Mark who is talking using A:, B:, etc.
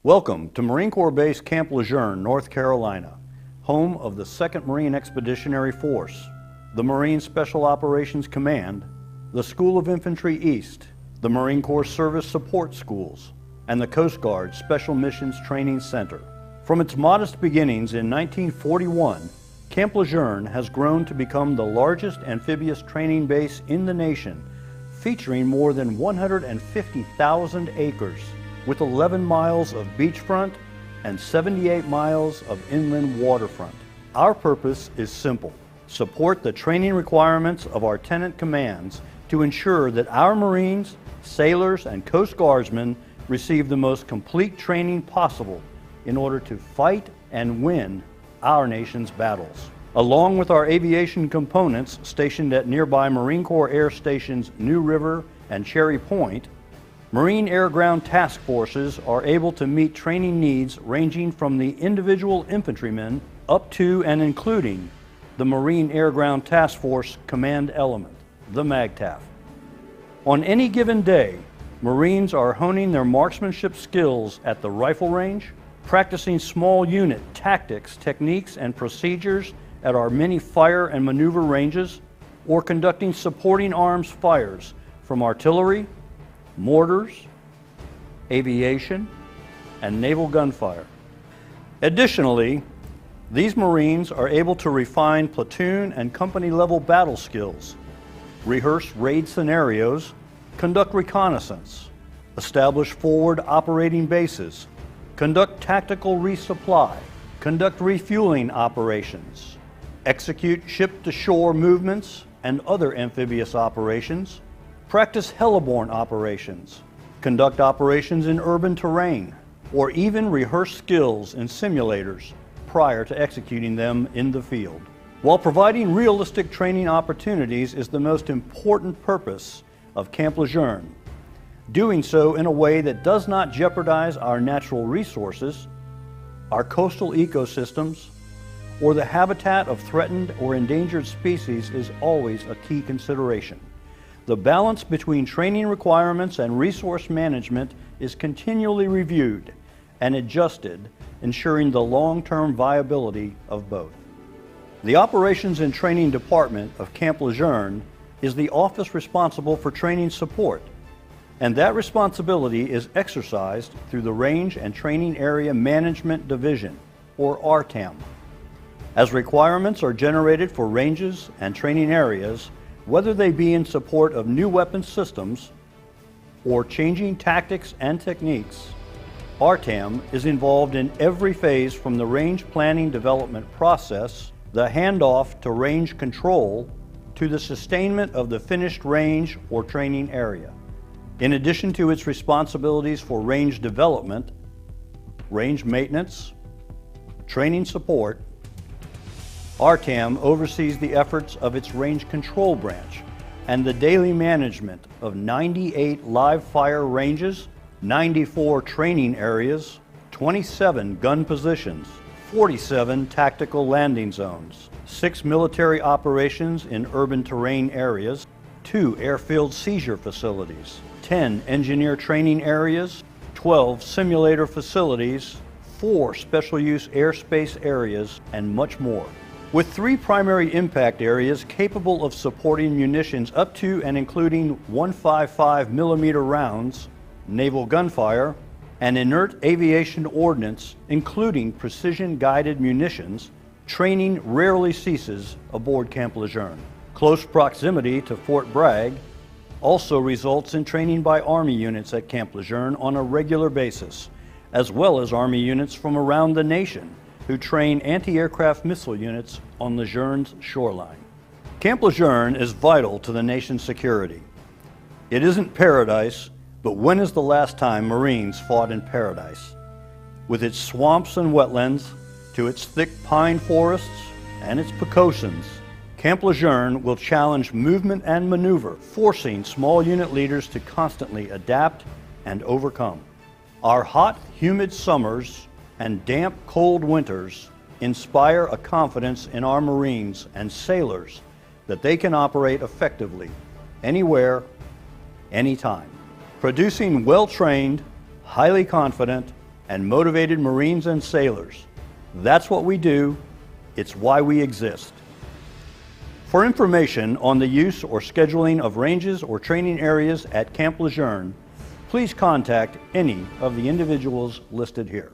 A: Welcome to Marine Corps Base Camp Lejeune, North Carolina, home of the 2nd Marine Expeditionary Force, the Marine Special Operations Command, the School of Infantry East, the Marine Corps Service Support Schools, and the Coast Guard Special Missions Training Center. From its modest beginnings in 1941, Camp Lejeune has grown to become the largest amphibious training base in the nation, featuring more than 150,000 acres, with 11 miles of beachfront and 78 miles of inland waterfront. Our purpose is simple: support the training requirements of our tenant commands to ensure that our Marines, sailors, and Coast Guardsmen receive the most complete training possible in order to fight and win our nation's battles. Along with our aviation components stationed at nearby Marine Corps Air Stations New River and Cherry Point, Marine Air Ground Task Forces are able to meet training needs ranging from the individual infantrymen up to and including the Marine Air Ground Task Force Command Element, the MAGTF. On any given day, Marines are honing their marksmanship skills at the rifle range, practicing small unit tactics, techniques, and procedures at our many fire and maneuver ranges, or conducting supporting arms fires from artillery, mortars, aviation, and naval gunfire. Additionally, these Marines are able to refine platoon and company level battle skills, rehearse raid scenarios, conduct reconnaissance, establish forward operating bases, conduct tactical resupply, conduct refueling operations, execute ship-to-shore movements and other amphibious operations, practice heliborne operations, conduct operations in urban terrain, or even rehearse skills in simulators prior to executing them in the field. While providing realistic training opportunities is the most important purpose of Camp Lejeune, doing so in a way that does not jeopardize our natural resources, our coastal ecosystems, or the habitat of threatened or endangered species is always a key consideration. The balance between training requirements and resource management is continually reviewed and adjusted, ensuring the long-term viability of both. The Operations and Training Department of Camp Lejeune is the office responsible for training support, and that responsibility is exercised through the Range and Training Area Management Division, or RTAM. As requirements are generated for ranges and training areas, whether they be in support of new weapon systems or changing tactics and techniques, RTAM is involved in every phase from the range planning development process, the handoff to range control, to the sustainment of the finished range or training area. In addition to its responsibilities for range development, range maintenance, training support, RTAM oversees the efforts of its range control branch and the daily management of 98 live fire ranges, 94 training areas, 27 gun positions, 47 tactical landing zones, 6 military operations in urban terrain areas, 2 airfield seizure facilities, 10 engineer training areas, 12 simulator facilities, 4 special use airspace areas, and much more. With 3 primary impact areas capable of supporting munitions up to and including 155mm rounds, naval gunfire, and inert aviation ordnance, including precision-guided munitions, training rarely ceases aboard Camp Lejeune. Close proximity to Fort Bragg also results in training by Army units at Camp Lejeune on a regular basis, as well as Army units from around the nation who train anti-aircraft missile units on Lejeune's shoreline. Camp Lejeune is vital to the nation's security. It isn't paradise, but when is the last time Marines fought in paradise? With its swamps and wetlands, to its thick pine forests and its precautions, Camp Lejeune will challenge movement and maneuver, forcing small unit leaders to constantly adapt and overcome. Our hot, humid summers and damp, cold winters inspire a confidence in our Marines and sailors that they can operate effectively, anywhere, anytime, producing well-trained, highly confident, and motivated Marines and sailors. That's what we do. It's why we exist. For information on the use or scheduling of ranges or training areas at Camp Lejeune, please contact any of the individuals listed here.